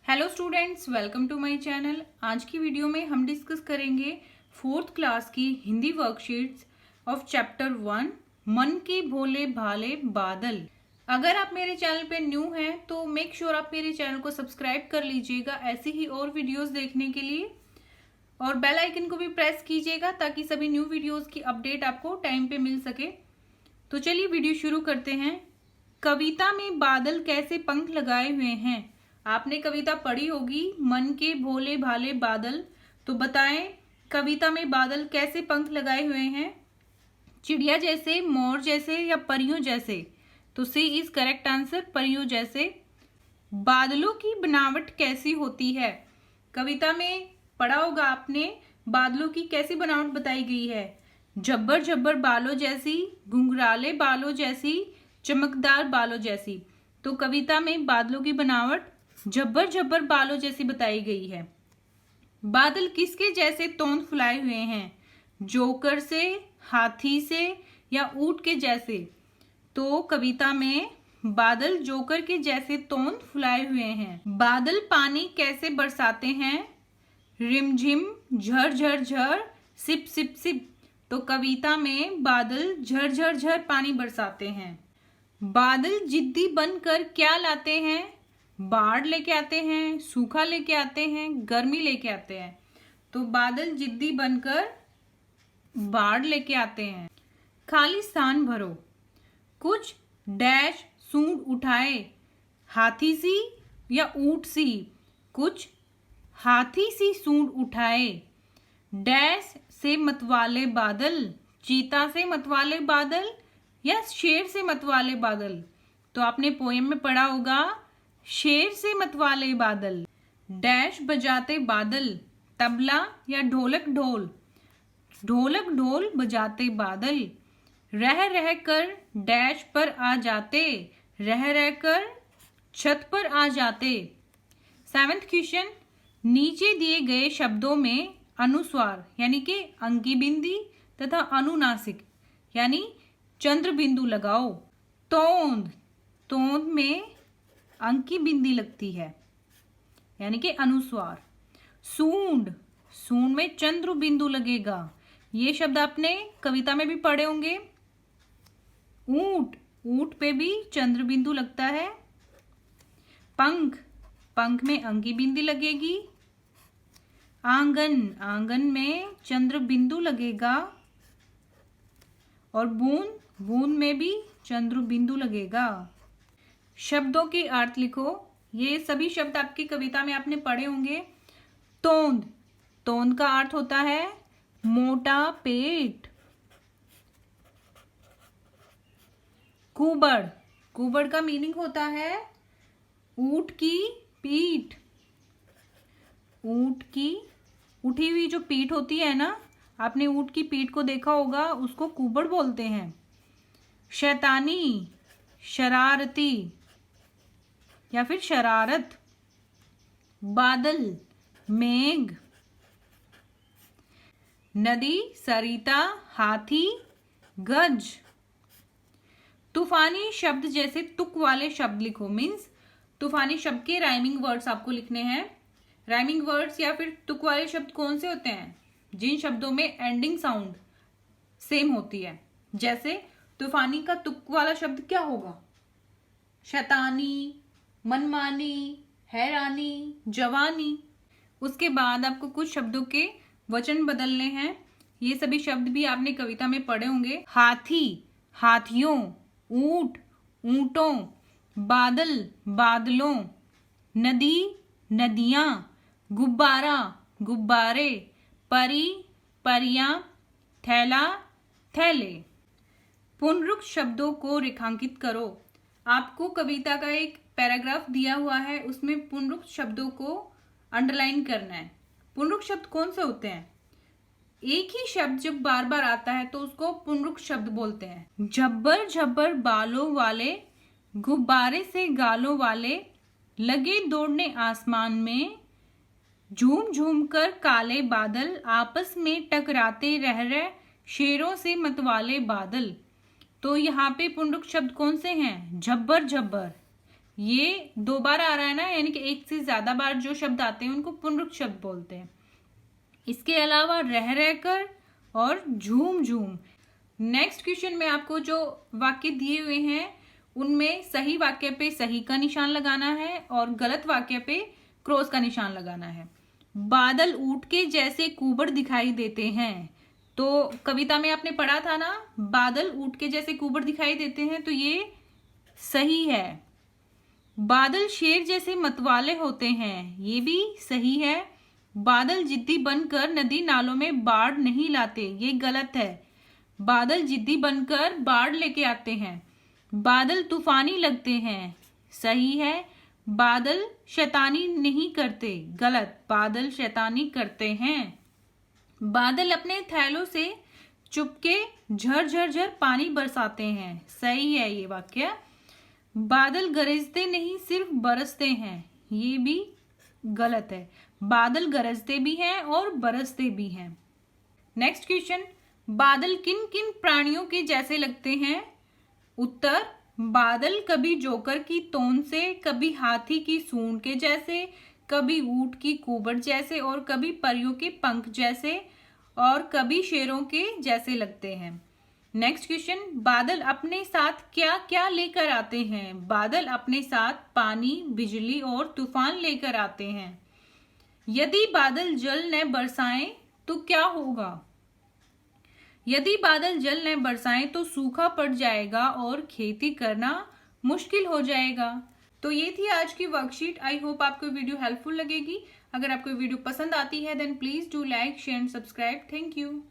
Hello students, welcome to my channel. आज की video में हम डिस्कस करेंगे फोर्थ क्लास की हिंदी वर्कशीट्स ऑफ चैप्टर 1 मन के भोले भाले बादल। अगर आप मेरे चैनल पे न्यू हैं तो मेक श्योर आप मेरे चैनल को सब्सक्राइब कर लीजिएगा ऐसी ही और वीडियोस देखने के लिए, और बेल आइकन को भी प्रेस कीजिएगा ताकि सभी न्यू वीडियोस की अपडेट आपको टाइम पे मिल सके। तो चलिए वीडियो शुरू करते हैं। कविता में बादल कैसे पंख लगाए हुए हैं। आपने कविता पढ़ी होगी मन के भोले भाले बादल। तो बताएं कविता में बादल कैसे पंख लगाए हुए हैं, चिड़िया जैसे, मोर जैसे या परियों जैसे। तो सी इज करेक्ट आंसर, परियों जैसे। बादलों की बनावट कैसी होती है। कविता में पढ़ा होगा आपने बादलों की कैसी बनावट बताई गई है। जब्बर जब्बर बालों जैसी, घुंघराले बालों जैसी, चमकदार बालों जैसी। तो कविता में बादलों की बनावट जब्बर जब्बर बालों जैसी बताई गई है। बादल किसके जैसे तोंद फुलाए हुए हैं। जोकर से, हाथी से या ऊंट के जैसे। तो कविता में बादल जोकर के जैसे तोंद फुलाए हुए हैं। बादल पानी कैसे बरसाते हैं। रिमझिम, झर झर झर, सिप सिप सिप। तो कविता में बादल झर झर झर पानी बरसाते हैं। बादल जिद्दी बनकर क्या लाते हैं। बाढ़ लेके आते हैं, सूखा लेके आते हैं, गर्मी लेके आते हैं। तो बादल जिद्दी बनकर बाढ़ लेके आते हैं। खाली स्थान भरो। कुछ डैश सूंड उठाए। हाथी सी या ऊंट सी। कुछ हाथी सी सूंड उठाए। डैश से मतवाले बादल। चीता से मतवाले बादल या शेर से मतवाले बादल। तो आपने पोएम में पढ़ा होगा शेर से मतवाले बादल। डैश बजाते बादल। तबला या ढोलक ढोल। ढोलक ढोल बजाते बादल। रह रह कर डैश पर आ जाते। रह रह कर छत पर आ जाते। 7th क्वेश्चन, नीचे दिए गए शब्दों में अनुस्वार यानी कि अंकी बिंदी तथा अनुनासिक यानी चंद्र बिंदु लगाओ। तोंद, तोंद में अंकी बिंदी लगती है यानी कि अनुस्वार। सूंड, सूंड में चंद्र बिंदु लगेगा। ये शब्द आपने कविता में भी पढ़े होंगे। ऊंट, ऊंट पे भी चंद्र बिंदु लगता है। पंख, पंख में अंकी बिंदी लगेगी। आंगन, आंगन में चंद्र बिंदु लगेगा। और बूंद, बूंद में भी चंद्र बिंदु लगेगा। शब्दों के अर्थ लिखो। ये सभी शब्द आपकी कविता में आपने पढ़े होंगे। तोंद, तोंद का अर्थ होता है मोटा पेट। कुबड़, कुबड़ का मीनिंग होता है ऊंट की पीठ। ऊंट की उठी हुई जो पीठ होती है ना, आपने ऊंट की पीठ को देखा होगा, उसको कुबड़ बोलते हैं। शैतानी, शरारती या फिर शरारत। बादल, मेघ। नदी, सरिता, हाथी, गज। तूफानी शब्द जैसे तुक वाले शब्द लिखो। मीन्स तूफानी शब्द के राइमिंग वर्ड्स आपको लिखने हैं। राइमिंग वर्ड्स या फिर तुक वाले शब्द कौन से होते हैं, जिन शब्दों में एंडिंग साउंड सेम होती है। जैसे तूफानी का तुक वाला शब्द क्या होगा। शैतानी, मनमानी, हैरानी, जवानी। उसके बाद आपको कुछ शब्दों के वचन बदलने हैं। ये सभी शब्द भी आपने कविता में पढ़े होंगे। हाथी, हाथियों। ऊंट, ऊंटों। बादल, बादलों। नदी, नदियां। गुब्बारा, गुब्बारे। परी, परियां। थैला, थैले। पुनरुक्त शब्दों को रेखांकित करो। आपको कविता का एक पैराग्राफ दिया हुआ है, उसमें पुनरुक्त शब्दों को अंडरलाइन करना है। पुनरुक्त शब्द कौन से होते हैं। एक ही शब्द जब बार बार आता है तो उसको पुनरुक्त शब्द बोलते हैं। झब्बर झब्बर बालों वाले, गुब्बारे से गालों वाले, लगे दौड़ने आसमान में, झूम झूम कर काले बादल, आपस में टकराते रह रहे, शेरों से मतवाले बादल। तो यहाँ पे पुनरुक्त शब्द कौन से हैं। झब्बर झब्बर, ये 2 बार आ रहा है ना, यानी कि एक से ज्यादा बार जो शब्द आते हैं उनको पुनरुक्त शब्द बोलते हैं। इसके अलावा रह रहकर और झूम झूम। नेक्स्ट क्वेश्चन में आपको जो वाक्य दिए हुए हैं उनमें सही वाक्य पे सही का निशान लगाना है और गलत वाक्य पे क्रॉस का निशान लगाना है। बादल ऊंट के जैसे कुबड़ दिखाई देते हैं, तो कविता में आपने पढ़ा था ना, बादल ऊंट के जैसे कुबड़ दिखाई देते हैं, तो ये सही है। बादल शेर जैसे मतवाले होते हैं, ये भी सही है। बादल जिद्दी बनकर नदी नालों में बाढ़ नहीं लाते, ये गलत है। बादल जिद्दी बनकर बाढ़ लेके आते हैं। बादल तूफानी लगते हैं, सही है। बादल शैतानी नहीं करते, गलत। बादल शैतानी करते हैं। बादल अपने थैलों से चुपके झर झर पानी बरसाते हैं, सही है ये वाक्य। बादल गरजते नहीं सिर्फ बरसते हैं, ये भी गलत है। बादल गरजते भी हैं और बरसते भी हैं। नेक्स्ट क्वेश्चन, बादल किन किन प्राणियों के जैसे लगते हैं? उत्तर, बादल कभी जोकर की तोंद से, कभी हाथी की सूंड के जैसे, कभी ऊंट की कुबड़ जैसे और कभी परियों के पंख जैसे और कभी शेरों के जैसे लगते हैं। नेक्स्ट क्वेश्चन, बादल अपने साथ क्या क्या लेकर आते हैं? बादल अपने साथ पानी, बिजली और तूफान लेकर आते हैं। यदि बादल जल न बरसाएं तो क्या होगा? यदि बादल जल न बरसाएं तो सूखा पड़ जाएगा और खेती करना मुश्किल हो जाएगा। तो ये थी आज की वर्कशीट। आई होप आपको वीडियो हेल्पफुल लगेगी। अगर आपको वीडियो पसंद आती है then please do like, share and subscribe. Thank you.